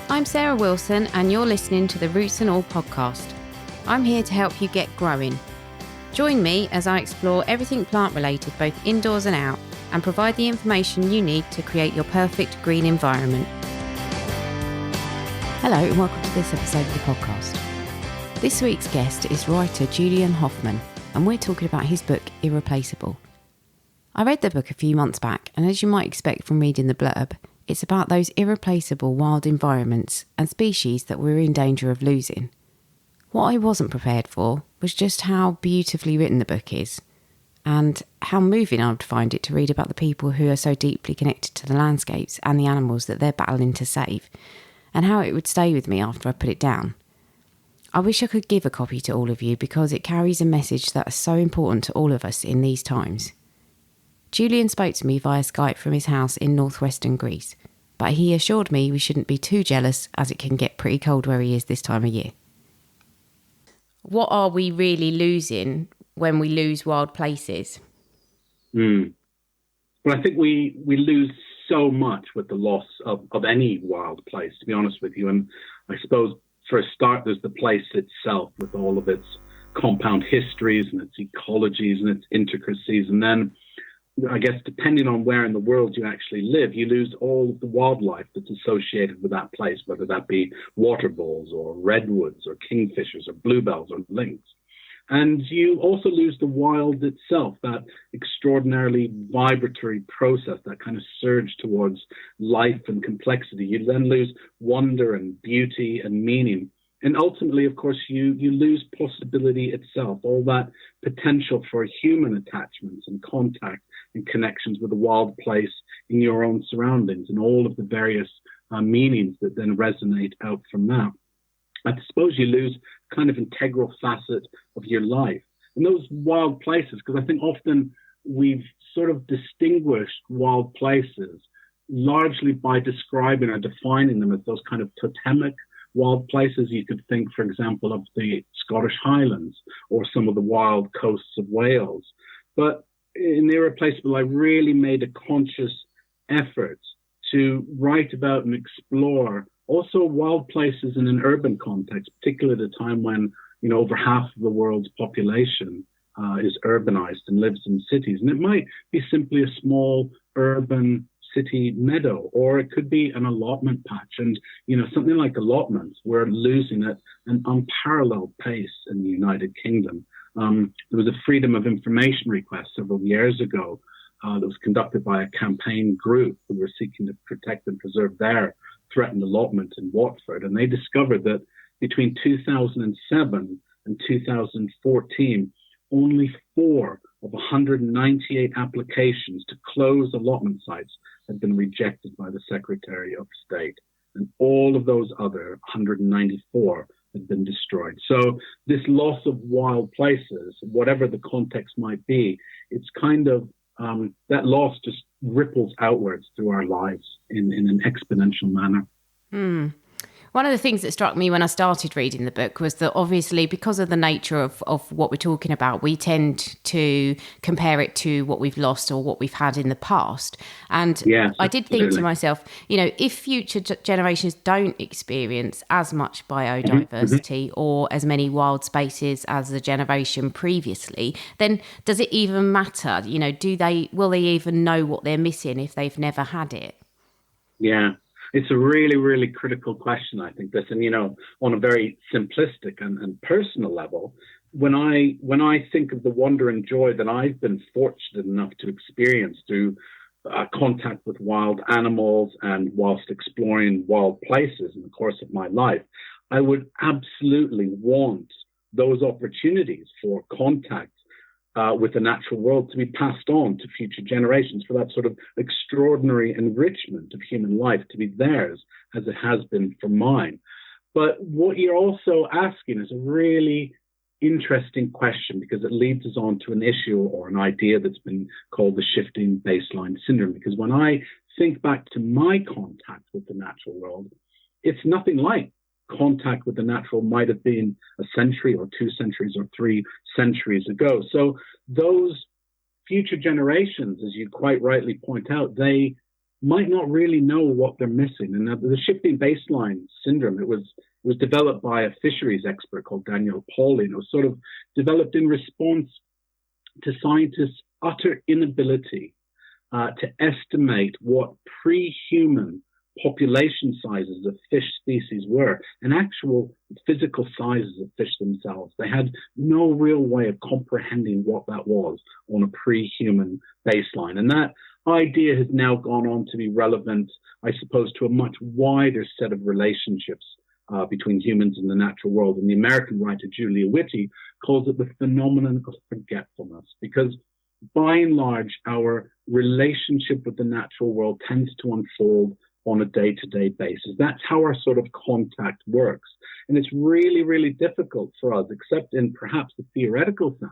I'm Sarah Wilson and you're listening to the Roots and All podcast. I'm here to help you get growing. Join me as I explore everything plant related both indoors and out and provide the information you need to create your perfect green environment. Hello and welcome to this episode of the podcast. This week's guest is writer Julian Hoffman and we're talking about his book Irreplaceable. I read the book a few months back and as you might expect from reading the blurb, it's about those irreplaceable wild environments and species that we're in danger of losing. What I wasn't prepared for was just how beautifully written the book is and how moving I would find it to read about the people who are so deeply connected to the landscapes and the animals that they're battling to save, and how it would stay with me after I put it down. I wish I could give a copy to all of you because it carries a message that is so important to all of us in these times. Julian spoke to me via Skype from his house in northwestern Greece, but he assured me we shouldn't be too jealous as it can get pretty cold where he is this time of year. What are we really losing when we lose wild places? Well, I think we lose so much with the loss of any wild place, to be honest with you. And I suppose for a start, there's the place itself with all of its compound histories and its ecologies and its intricacies. And then I guess depending on where in the world you actually live, you lose all of the wildlife that's associated with that place, whether that be water voles or redwoods or kingfishers or bluebells or lynx. And you also lose the wild itself, that extraordinarily vibratory process, that kind of surge towards life and complexity. You then lose wonder and beauty and meaning. And ultimately, of course, you lose possibility itself, all that potential for human attachments and contact and connections with a wild place in your own surroundings and all of the various meanings that then resonate out from that. I suppose you lose kind of integral facet of your life. And those wild places, because I think often we've sort of distinguished wild places largely by describing or defining them as those kind of totemic wild places. You could think, for example, of the Scottish Highlands or some of the wild coasts of Wales. But in Irreplaceable, I really made a conscious effort to write about and explore also wild places in an urban context, particularly at a time when, over half of the world's population is urbanized and lives in cities. And it might be simply a small urban city meadow, or it could be an allotment patch. And, something like allotments, we're losing at an unparalleled pace in the United Kingdom. There was a freedom of information request several years ago that was conducted by a campaign group who were seeking to protect and preserve their threatened allotment in Watford. And they discovered that between 2007 and 2014, only 4 of 198 applications to close allotment sites had been rejected by the Secretary of State. And all of those other 194 had been destroyed. So this loss of wild places, whatever the context might be, it's kind of that loss just ripples outwards through our lives in an exponential manner. One of the things that struck me when I started reading the book was that obviously because of the nature of what we're talking about, we tend to compare it to what we've lost or what we've had in the past. And yes, I did think to myself, if future generations don't experience as much biodiversity or as many wild spaces as the generation previously, then does it even matter? Will they even know what they're missing if they've never had it? Yeah. It's a really, really critical question, I think, this. And, on a very simplistic and personal level, when I think of the wonder and joy that I've been fortunate enough to experience through contact with wild animals and whilst exploring wild places in the course of my life, I would absolutely want those opportunities for contact with the natural world to be passed on to future generations, for that sort of extraordinary enrichment of human life to be theirs as it has been for mine. But what you're also asking is a really interesting question because it leads us on to an issue or an idea that's been called the shifting baseline syndrome. Because when I think back to my contact with the natural world, it's nothing like contact with the natural might have been a century or 2 centuries or 3 centuries ago. So those future generations, as you quite rightly point out, they might not really know what they're missing. And the shifting baseline syndrome, it was developed by a fisheries expert called Daniel Pauly. It was sort of developed in response to scientists' utter inability to estimate what pre-human population sizes of fish species were and actual physical sizes of fish themselves. They had no real way of comprehending what that was on a pre-human baseline. And that idea has now gone on to be relevant, I suppose, to a much wider set of relationships between humans and the natural world. And the American writer Julia Whitty calls it the phenomenon of forgetfulness, because by and large, our relationship with the natural world tends to unfold on a day-to-day basis. That's how our sort of contact works. And it's really, really difficult for us, except in perhaps the theoretical sense,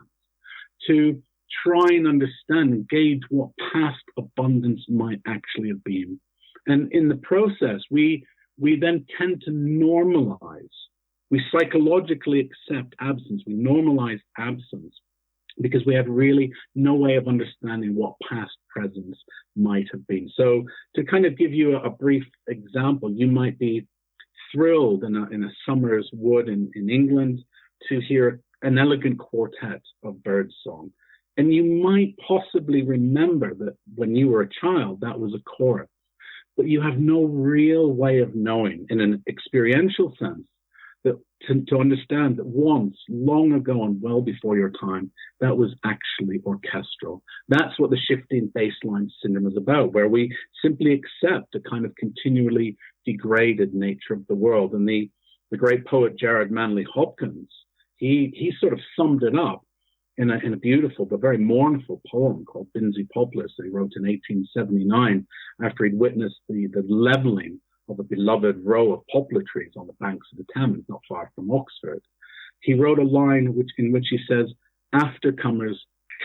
to try and understand and gauge what past abundance might actually have been. And in the process, we then tend to normalize. We psychologically accept absence. We normalize absence because we have really no way of understanding what past presence might have been. So to kind of give you a brief example, you might be thrilled in a summer's wood in England to hear an elegant quartet of birdsong. And you might possibly remember that when you were a child, that was a chorus. But you have no real way of knowing in an experiential sense that to understand that once, long ago and well before your time, that was actually orchestral. That's what the shifting baseline syndrome is about, where we simply accept the kind of continually degraded nature of the world. And the great poet Gerard Manley Hopkins, he sort of summed it up in a beautiful but very mournful poem called Binsey Poplars that he wrote in 1879 after he'd witnessed the levelling of a beloved row of poplar trees on the banks of the Thames, not far from Oxford. He wrote a line in which he says, "Aftercomers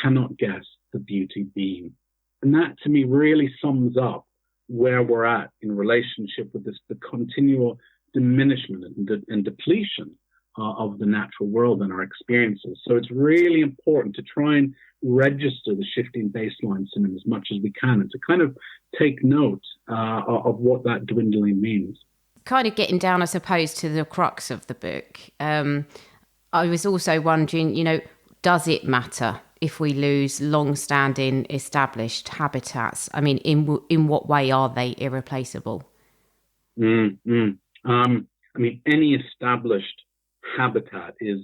cannot guess the beauty beam." And that to me really sums up where we're at in relationship with the continual diminishment and depletion of the natural world and our experiences. So it's really important to try and register the shifting baseline syndrome as much as we can and to kind of take note of what that dwindling means. Kind of getting down, I suppose, to the crux of the book. I was also wondering, does it matter if we lose long-standing established habitats? I mean, in what way are they irreplaceable? I mean, any established habitat is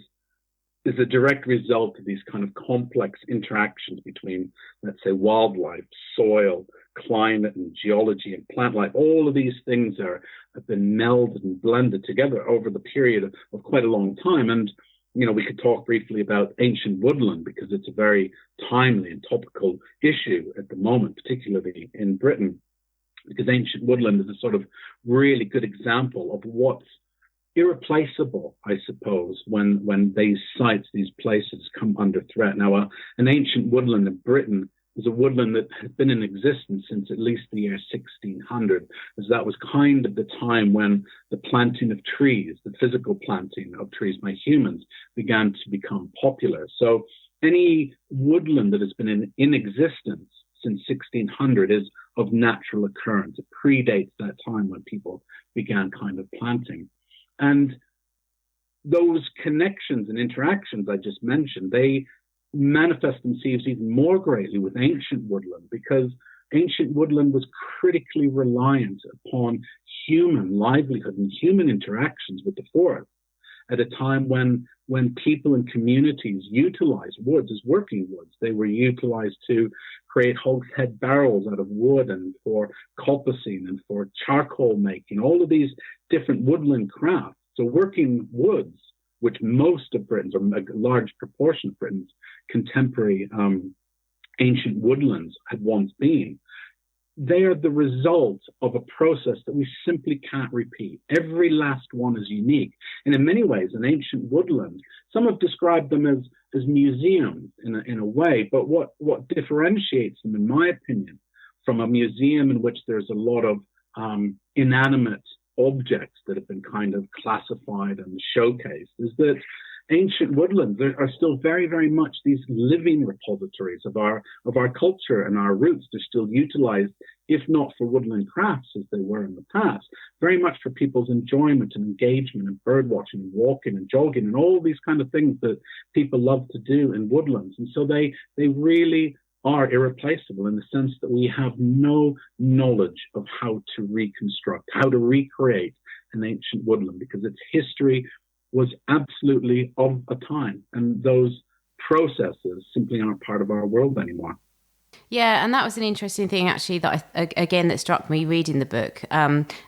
a direct result of these kind of complex interactions between, let's say, wildlife, soil, climate, and geology and plant life. All of these things have been melded and blended together over the period of quite a long time. And, we could talk briefly about ancient woodland because it's a very timely and topical issue at the moment, particularly in Britain, because ancient woodland is a sort of really good example of what's irreplaceable, I suppose, when these sites, these places come under threat. Now, an ancient woodland in Britain is a woodland that has been in existence since at least the year 1600, as that was kind of the time when the planting of trees, the physical planting of trees by humans, began to become popular. So any woodland that has been in existence since 1600 is of natural occurrence. It predates that time when people began kind of planting. And those connections and interactions I just mentioned, they manifest themselves even more greatly with ancient woodland, because ancient woodland was critically reliant upon human livelihood and human interactions with the forest at a time when people and communities utilized woods as working woods. They were utilized to create hogshead barrels out of wood and for coppicing and for charcoal making, all of these different woodland crafts. So working woods, which most of Britain's, or a large proportion of Britain's contemporary ancient woodlands had once been, they are the result of a process that we simply can't repeat. Every last one is unique. And in many ways, an ancient woodland, some have described them as museums in a way, but what differentiates them, in my opinion, from a museum in which there's a lot of inanimate objects that have been kind of classified and showcased, is that ancient woodlands are still very, very much these living repositories of our culture and our roots. They're still utilized, if not for woodland crafts as they were in the past, very much for people's enjoyment and engagement and bird watching and walking and jogging and all these kind of things that people love to do in woodlands. And so they really are irreplaceable in the sense that we have no knowledge of how to reconstruct, how to recreate an ancient woodland, because its history was absolutely of a time, and those processes simply aren't part of our world anymore. Yeah, and that was an interesting thing actually that struck me reading the book.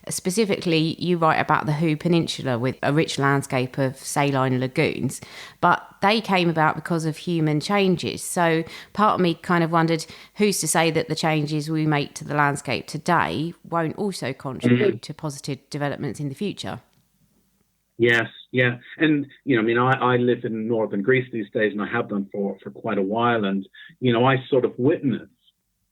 Specifically, you write about the Hoo Peninsula with a rich landscape of saline lagoons, but they came about because of human changes. So part of me kind of wondered, who's to say that the changes we make to the landscape today won't also contribute to positive developments in the future? Yes, yeah. And, I live in northern Greece these days, and I have done for quite a while. And, I sort of witness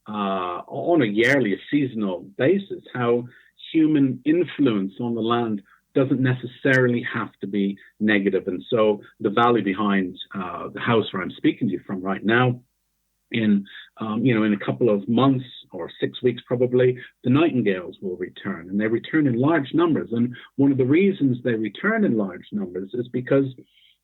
on a yearly, seasonal basis how human influence on the land doesn't necessarily have to be negative. And so the valley behind the house where I'm speaking to you from right now, in a couple of months or 6 weeks probably, the nightingales will return, and they return in large numbers. And one of the reasons they return in large numbers is because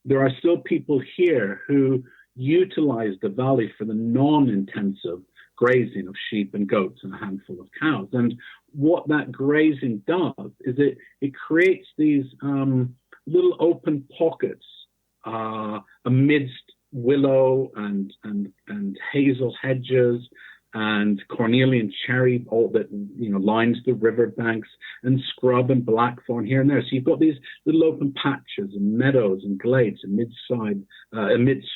there are still people here who utilize the valley for the non-intensive grazing of sheep and goats and a handful of cows. And what that grazing does is it creates these little open pockets amidst willow and hazel hedges and cornelian cherry, all that lines the riverbanks, and scrub and blackthorn here and there. So you've got these little open patches and meadows and glades amid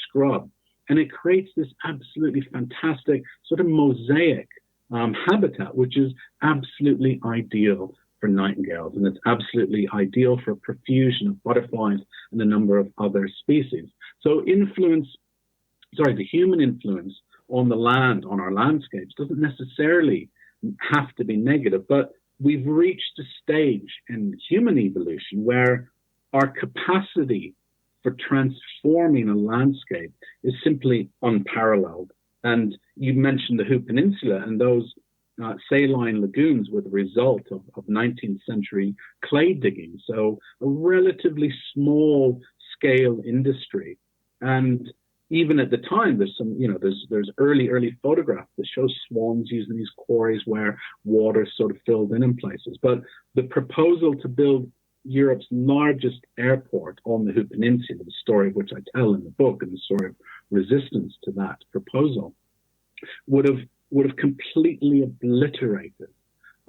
scrub, and it creates this absolutely fantastic sort of mosaic habitat, which is absolutely ideal for nightingales, and it's absolutely ideal for a profusion of butterflies and a number of other species. So the human influence on the land, on our landscapes, doesn't necessarily have to be negative, but we've reached a stage in human evolution where our capacity for transforming a landscape is simply unparalleled. And you mentioned the Hoo Peninsula, and those saline lagoons were the result of 19th century clay digging, so a relatively small scale industry. And even at the time, there's early photographs that show swans using these quarries where water sort of filled in places. But the proposal to build Europe's largest airport on the Hoo Peninsula, the story of which I tell in the book, and the story of resistance to that proposal, would have completely obliterated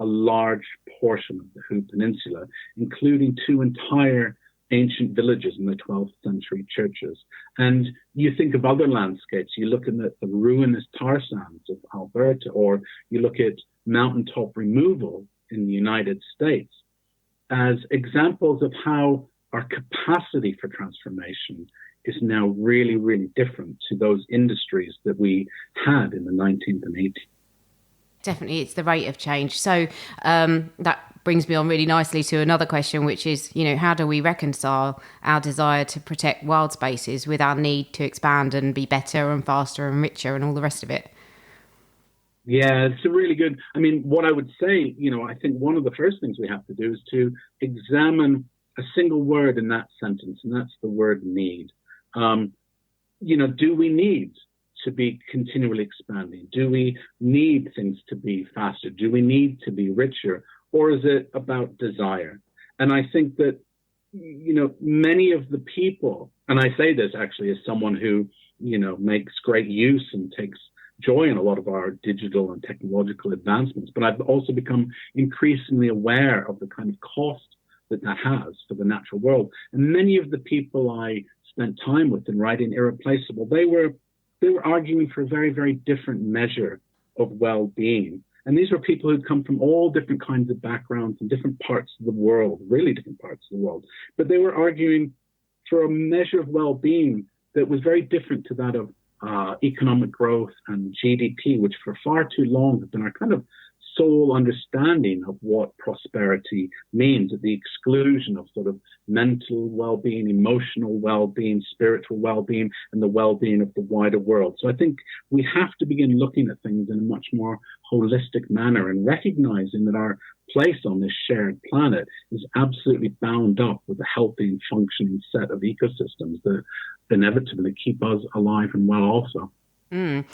a large portion of the Hoo Peninsula, including two entire ancient villages in the 12th century churches. And you think of other landscapes, you look at the ruinous tar sands of Alberta, or you look at mountaintop removal in the United States, as examples of how our capacity for transformation is now really, really different to those industries that we had in the 19th and 18th. Definitely, it's the rate of change. So that brings me on really nicely to another question, which is, how do we reconcile our desire to protect wild spaces with our need to expand and be better and faster and richer and all the rest of it? Yeah, it's a really good, what I would say, I think one of the first things we have to do is to examine a single word in that sentence, and that's the word need. Do we need to be continually expanding? Do we need things to be faster? Do we need to be richer? Or is it about desire? And I think that, many of the people, and I say this actually as someone who, makes great use and takes joy in a lot of our digital and technological advancements, but I've also become increasingly aware of the kind of cost that has for the natural world. And many of the people I spent time with in writing Irreplaceable, they were arguing for a very, very different measure of well-being. And these were people who'd come from all different kinds of backgrounds and different parts of the world, really different parts of the world. But they were arguing for a measure of well-being that was very different to that of economic growth and GDP, which for far too long have been our kind of sole understanding of what prosperity means, at the exclusion of sort of mental well-being, emotional well-being, spiritual well-being, and the well-being of the wider world. So I think we have to begin looking at things in a much more holistic manner and recognizing that our place on this shared planet is absolutely bound up with a healthy and functioning set of ecosystems that inevitably keep us alive and well also. And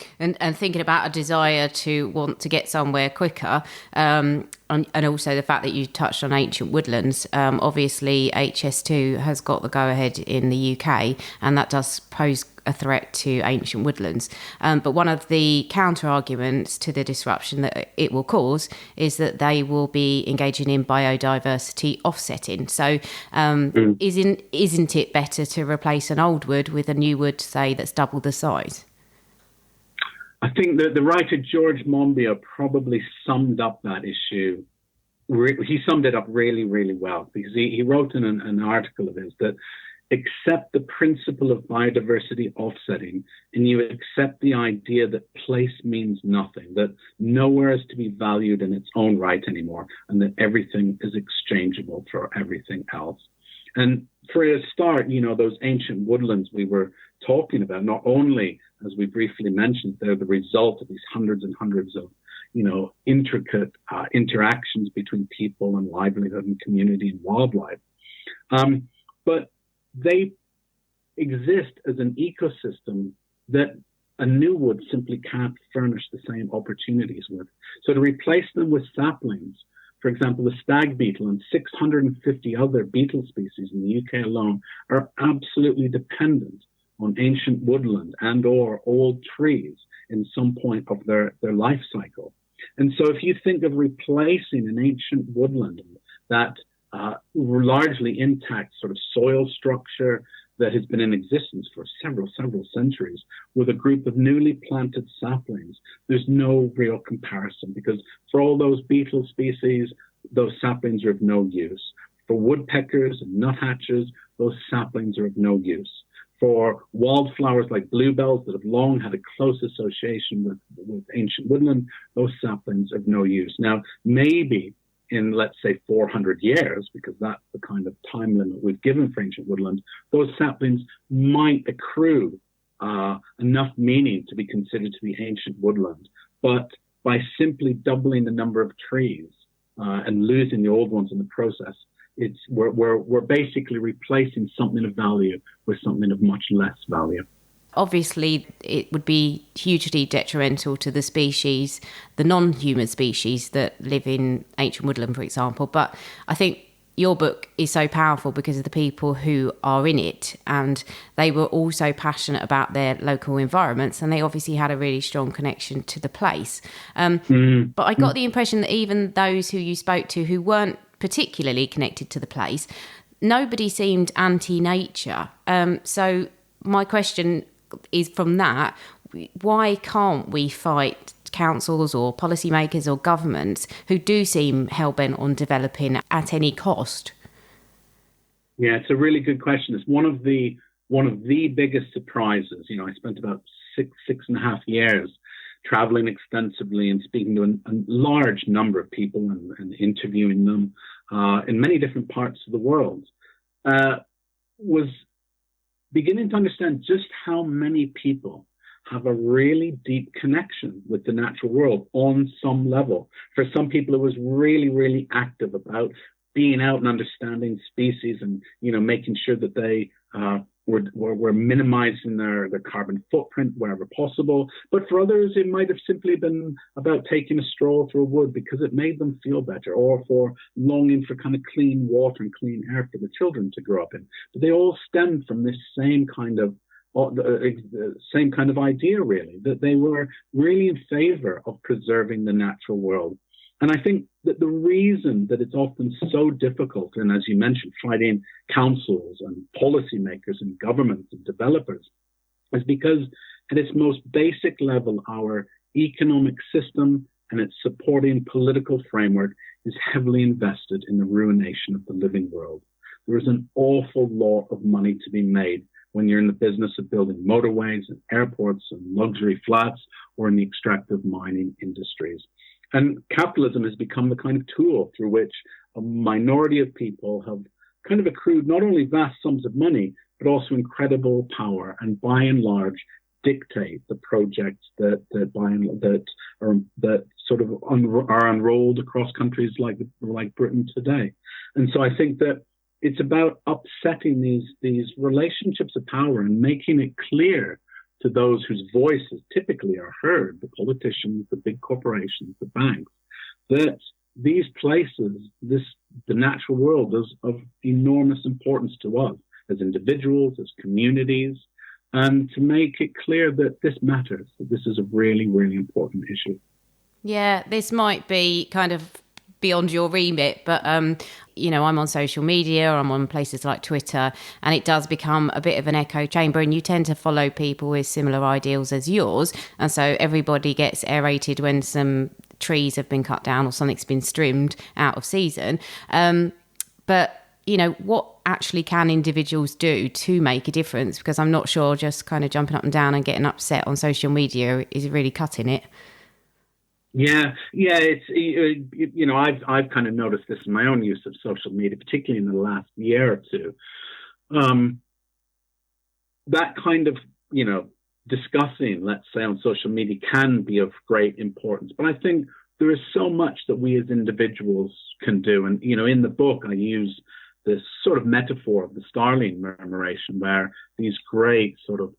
thinking about a desire to want to get somewhere quicker, and also the fact that you touched on ancient woodlands. Obviously, HS2 has got the go-ahead in the UK, and that does pose a threat to ancient woodlands. But one of the counter-arguments to the disruption that it will cause is that they will be engaging in biodiversity offsetting. So isn't it better to replace an old wood with a new wood, say, that's double the size? I think that the writer George Monbiot probably summed up that issue. He summed it up really, really well, because he wrote in an article of his that accept the principle of biodiversity offsetting and you accept the idea that place means nothing, that nowhere is to be valued in its own right anymore, and that everything is exchangeable for everything else. And for a start, those ancient woodlands we were talking about, not only, as we briefly mentioned, they're the result of these hundreds and hundreds of, intricate interactions between people and livelihood and community and wildlife. But they exist as an ecosystem that a new wood simply can't furnish the same opportunities with. So to replace them with saplings, for example, the stag beetle and 650 other beetle species in the UK alone are absolutely dependent on ancient woodland and or old trees in some point of their life cycle. And so if you think of replacing an ancient woodland, that largely intact sort of soil structure that has been in existence for several centuries with a group of newly planted saplings, there's no real comparison, because for all those beetle species, those saplings are of no use. For woodpeckers and nuthatches, those saplings are of no use. For wildflowers like bluebells that have long had a close association with ancient woodland, those saplings are of no use. Now, maybe in, let's say, 400 years, because that's the kind of time limit we've given for ancient woodland, those saplings might accrue enough meaning to be considered to be ancient woodland. But by simply doubling the number of trees and losing the old ones in the process, we're basically replacing something of value with something of much less value. Obviously, it would be hugely detrimental to the species, the non-human species that live in ancient woodland, for example. But I think your book is so powerful because of the people who are in it, and they were also passionate about their local environments, and they obviously had a really strong connection to the place. But I got the impression that even those who you spoke to who weren't particularly connected to the place, nobody seemed anti-nature. So my question is, from that, why can't we fight councils or policymakers or governments who do seem hell-bent on developing at any cost? Yeah, it's a really good question. It's one of the biggest surprises. I spent about six and a half years traveling extensively and speaking to a large number of people and interviewing them in many different parts of the world. Was beginning to understand just how many people have a really deep connection with the natural world on some level. For some people, it was really, really active about being out and understanding species and, making sure that they were minimizing their carbon footprint wherever possible. But for others, it might have simply been about taking a stroll through a wood because it made them feel better, or for longing for kind of clean water and clean air for the children to grow up in. But they all stemmed from this same kind of idea, really, that they were really in favor of preserving the natural world. And I think that the reason that it's often so difficult, and as you mentioned, fighting councils and policymakers and governments and developers, is because at its most basic level, our economic system and its supporting political framework is heavily invested in the ruination of the living world. There is an awful lot of money to be made when you're in the business of building motorways and airports and luxury flats, or in the extractive mining industries. And capitalism has become the kind of tool through which a minority of people have kind of accrued not only vast sums of money, but also incredible power, and by and large dictate the projects that are unrolled across countries like Britain today. And so I think that it's about upsetting these relationships of power and making it clear to those whose voices typically are heard, the politicians, the big corporations, the banks, that these places, the natural world, is of enormous importance to us as individuals, as communities, and to make it clear that this matters, that this is a really, really important issue. Yeah, this might be kind of beyond your remit, but I'm on social media, I'm on places like Twitter, and it does become a bit of an echo chamber, and you tend to follow people with similar ideals as yours, and so everybody gets aerated when some trees have been cut down or something's been trimmed out of season. But what actually can individuals do to make a difference? Because I'm not sure just kind of jumping up and down and getting upset on social media is really cutting it. Yeah. It's I've kind of noticed this in my own use of social media, particularly in the last year or two. That kind of discussing, let's say, on social media can be of great importance, but I think there is so much that we as individuals can do. And in the book, I use this sort of metaphor of the starling murmuration, where these great sort of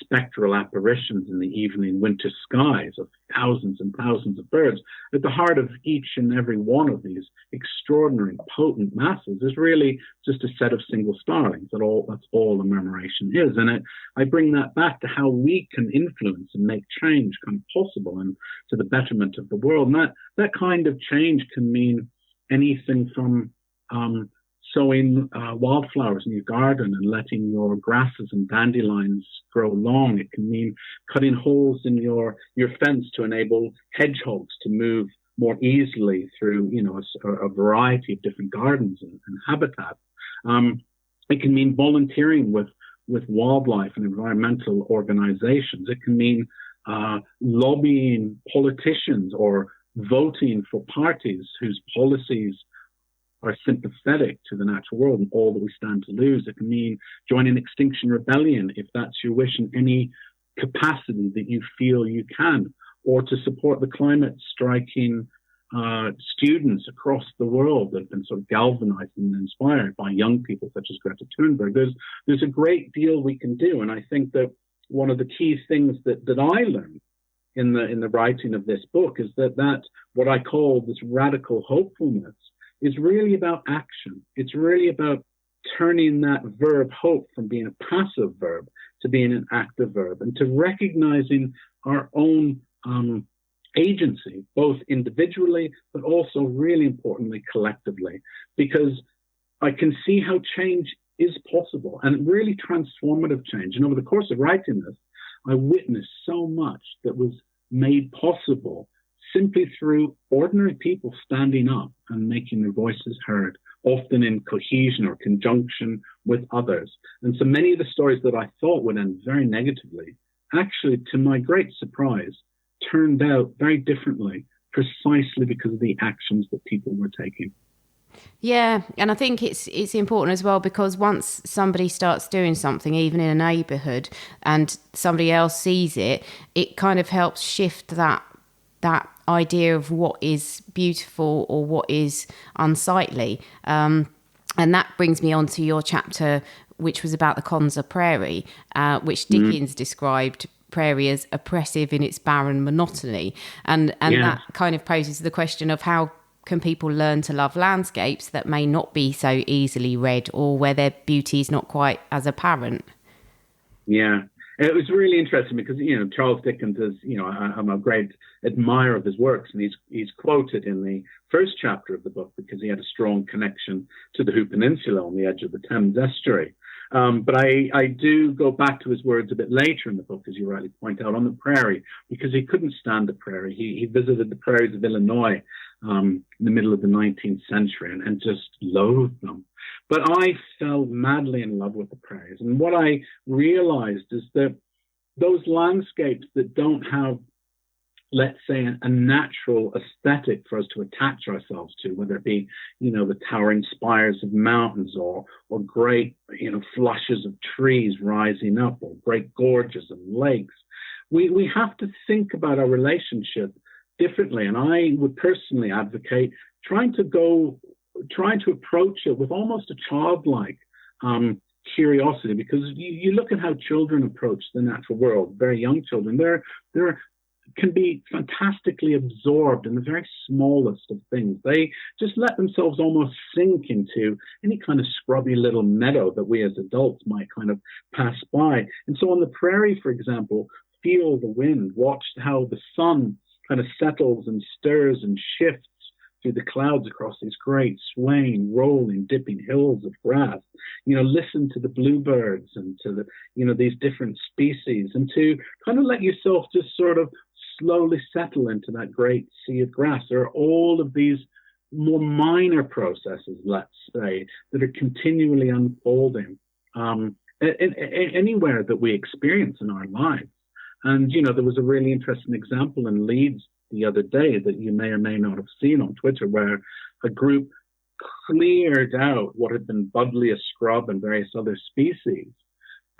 spectral apparitions in the evening winter skies of thousands and thousands of birds, at the heart of each and every one of these extraordinary potent masses is really just a set of single starlings. That's all a murmuration is. And I bring that back to how we can influence and make change kind of possible and to the betterment of the world. And that kind of change can mean anything from sowing wildflowers in your garden and letting your grasses and dandelions grow long. It can mean cutting holes in your fence to enable hedgehogs to move more easily through, a variety of different gardens and habitats. It can mean volunteering with wildlife and environmental organizations. It can mean lobbying politicians or voting for parties whose policies are sympathetic to the natural world and all that we stand to lose. It can mean joining Extinction Rebellion if that's your wish in any capacity that you feel you can, or to support the climate striking students across the world that have been sort of galvanized and inspired by young people such as Greta Thunberg. There's a great deal we can do, and I think that one of the key things that I learned in the writing of this book is that what I call this radical hopefulness is really about action. It's really about turning that verb hope from being a passive verb to being an active verb, and to recognizing our own agency, both individually, but also really importantly, collectively, because I can see how change is possible, and really transformative change. And over the course of writing this, I witnessed so much that was made possible simply through ordinary people standing up and making their voices heard, often in cohesion or conjunction with others. And so many of the stories that I thought would end very negatively, actually, to my great surprise, turned out very differently, precisely because of the actions that people were taking. Yeah, and I think it's important as well, because once somebody starts doing something, even in a neighbourhood, and somebody else sees it, it kind of helps shift that idea of what is beautiful or what is unsightly. And that brings me on to your chapter, which was about the Konza Prairie, which Dickens described prairie as oppressive in its barren monotony. And that kind of poses the question of how can people learn to love landscapes that may not be so easily read, or where their beauty is not quite as apparent? Yeah. It was really interesting because, Charles Dickens is, I'm a great admirer of his works, and he's quoted in the first chapter of the book because he had a strong connection to the Hoop Peninsula on the edge of the Thames estuary. But I do go back to his words a bit later in the book, as you rightly point out, on the prairie, because he couldn't stand the prairie. He visited the prairies of Illinois in the middle of the 19th century and just loathed them. But I fell madly in love with the prairies. And what I realized is that those landscapes that don't have let's say, a natural aesthetic for us to attach ourselves to, whether it be, the towering spires of mountains or great, flushes of trees rising up, or great gorges and lakes. We have to think about our relationship differently. And I would personally advocate trying to approach it with almost a childlike curiosity, because you look at how children approach the natural world, very young children, they're can be fantastically absorbed in the very smallest of things. They just let themselves almost sink into any kind of scrubby little meadow that we as adults might kind of pass by. And so on the prairie, for example, feel the wind, watch how the sun kind of settles and stirs and shifts through the clouds across these great swaying, rolling, dipping hills of grass. Listen to the bluebirds and to the, these different species, and to kind of let yourself just sort of slowly settle into that great sea of grass. There are all of these more minor processes, let's say, that are continually unfolding anywhere that we experience in our lives. And, there was a really interesting example in Leeds the other day that you may or may not have seen on Twitter, where a group cleared out what had been Buddleia scrub and various other species,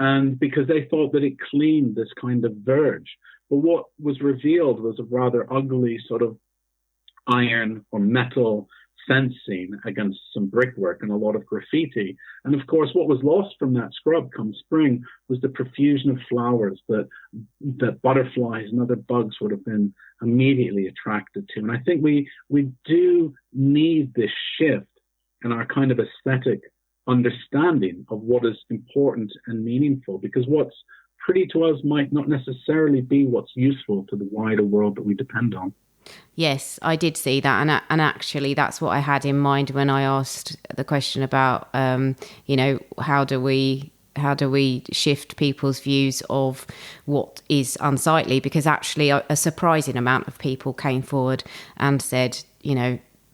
and because they thought that it cleaned this kind of verge. But what was revealed was a rather ugly sort of iron or metal fencing against some brickwork and a lot of graffiti. And of course, what was lost from that scrub come spring was the profusion of flowers that butterflies and other bugs would have been immediately attracted to. And I think we do need this shift in our kind of aesthetic understanding of what is important and meaningful, because what's pretty to us might not necessarily be what's useful to the wider world that we depend on. Yes, I did see that, and actually that's what I had in mind when I asked the question about how do we shift people's views of what is unsightly, because actually a surprising amount of people came forward and said,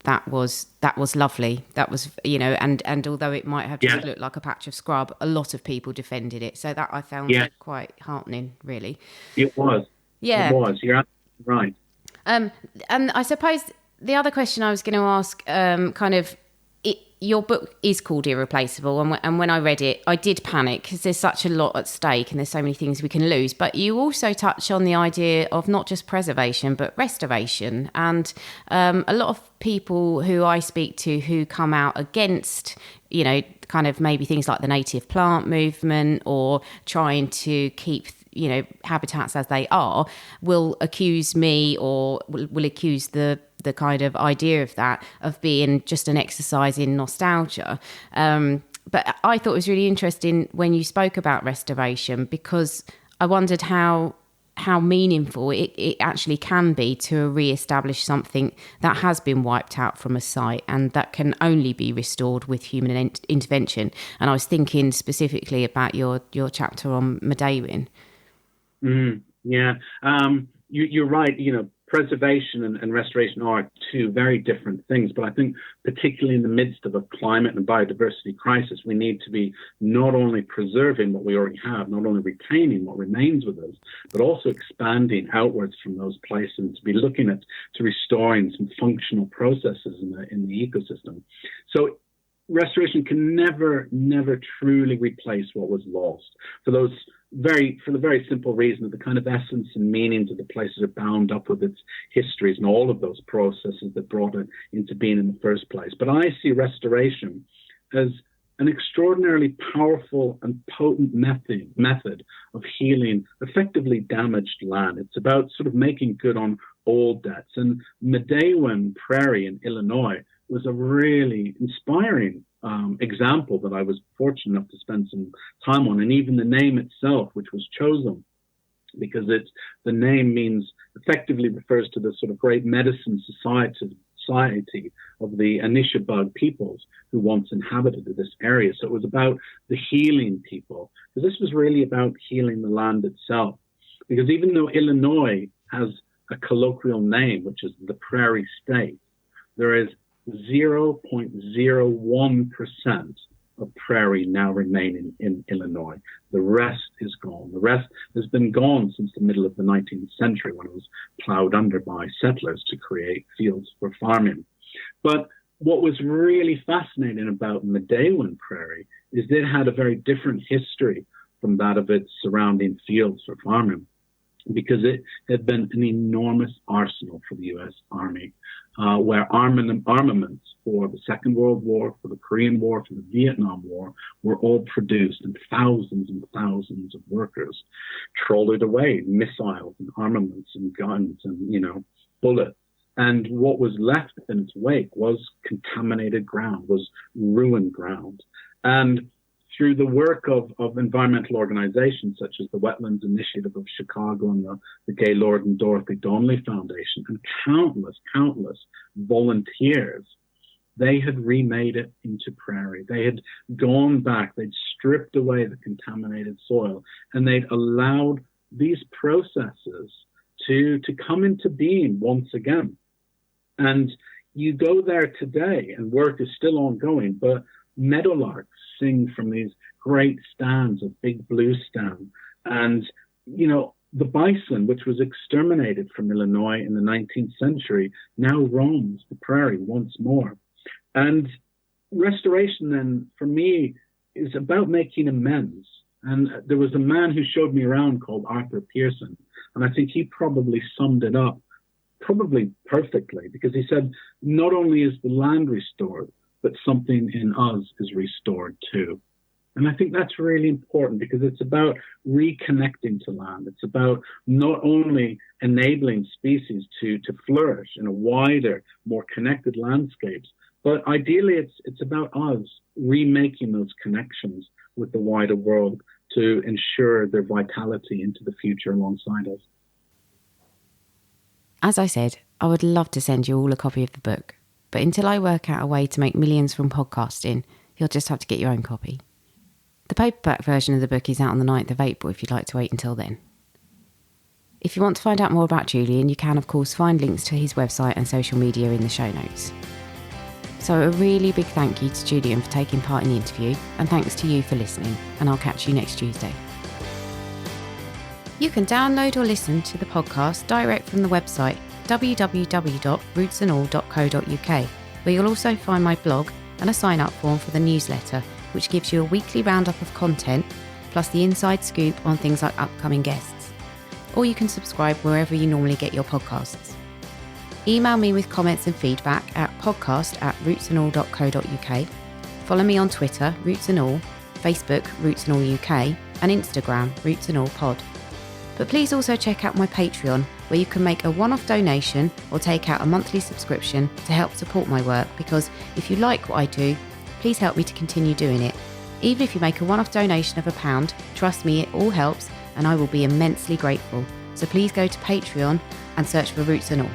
that was lovely. That was, and although it might have just looked like a patch of scrub, a lot of people defended it. So that I found quite heartening, really. It was. Yeah. It was. You're absolutely right. And I suppose the other question I was going to ask, your book is called Irreplaceable, and when I read it, I did panic because there's such a lot at stake and there's so many things we can lose. But you also touch on the idea of not just preservation, but restoration. And a lot of people who I speak to who come out against, kind of maybe things like the native plant movement or trying to keep habitats as they are, will accuse me or will accuse the kind of idea of that of being just an exercise in nostalgia. But I thought it was really interesting when you spoke about restoration, because I wondered how meaningful it actually can be to re-establish something that has been wiped out from a site and that can only be restored with human intervention. And I was thinking specifically about your chapter on Medewin. You're right. Preservation and restoration are two very different things. But I think particularly in the midst of a climate and biodiversity crisis, we need to be not only preserving what we already have, not only retaining what remains with us, but also expanding outwards from those places and to be looking to restoring some functional processes in the ecosystem. So restoration can never truly replace what was lost. For the very simple reason that the kind of essence and meanings of the places are bound up with its histories and all of those processes that brought it into being in the first place. But I see restoration as an extraordinarily powerful and potent method of healing effectively damaged land. It's about sort of making good on old debts. And Medewin Prairie in Illinois was a really inspiring example that I was fortunate enough to spend some time on. And even the name itself, which was chosen because the name effectively refers to the sort of great medicine society of the Anishinaabe peoples who once inhabited this area. So it was about the healing people, because this was really about healing the land itself. Because even though Illinois has a colloquial name, which is the Prairie State, there is 0.01% of prairie now remain in Illinois. The rest is gone. The rest has been gone since the middle of the 19th century, when it was plowed under by settlers to create fields for farming. But what was really fascinating about Medewan Prairie is it had a very different history from that of its surrounding fields for farming, because it had been an enormous arsenal for the U.S. Army, where armaments for the Second World War, for the Korean War, for the Vietnam War were all produced, and thousands of workers trolled away missiles and armaments and guns and, bullets. And what was left in its wake was contaminated ground, was ruined ground. And through the work of environmental organizations such as the Wetlands Initiative of Chicago and the Gaylord and Dorothy Donnelly Foundation, and countless volunteers, they had remade it into prairie. They had gone back, they'd stripped away the contaminated soil, and they'd allowed these processes to come into being once again. And you go there today, and work is still ongoing, but meadowlarks sing from these great stands of big blue stem. And, the bison, which was exterminated from Illinois in the 19th century, now roams the prairie once more. And restoration then, for me, is about making amends. And there was a man who showed me around called Arthur Pearson, and I think he probably summed it up probably perfectly, because he said, not only is the land restored, but something in us is restored too. And I think that's really important, because it's about reconnecting to land. It's about not only enabling species to flourish in a wider, more connected landscapes, but ideally it's about us remaking those connections with the wider world to ensure their vitality into the future alongside us. As I said, I would love to send you all a copy of the book, but until I work out a way to make millions from podcasting, you'll just have to get your own copy. The paperback version of the book is out on the 9th of April if you'd like to wait until then. If you want to find out more about Julian, you can of course find links to his website and social media in the show notes. So a really big thank you to Julian for taking part in the interview, and thanks to you for listening, and I'll catch you next Tuesday. You can download or listen to the podcast direct from the website www.rootsandall.co.uk, where you'll also find my blog and a sign-up form for the newsletter, which gives you a weekly roundup of content, plus the inside scoop on things like upcoming guests. Or you can subscribe wherever you normally get your podcasts. Email me with comments and feedback at podcast@rootsandall.co.uk. Follow me on Twitter, Roots and All, Facebook, Roots and All UK, and Instagram, Roots and All Pod. But please also check out my Patreon, where you can make a one-off donation or take out a monthly subscription to help support my work, because if you like what I do, please help me to continue doing it. Even if you make a one-off donation of £1, trust me, it all helps, and I will be immensely grateful. So please go to Patreon and search for Roots and All.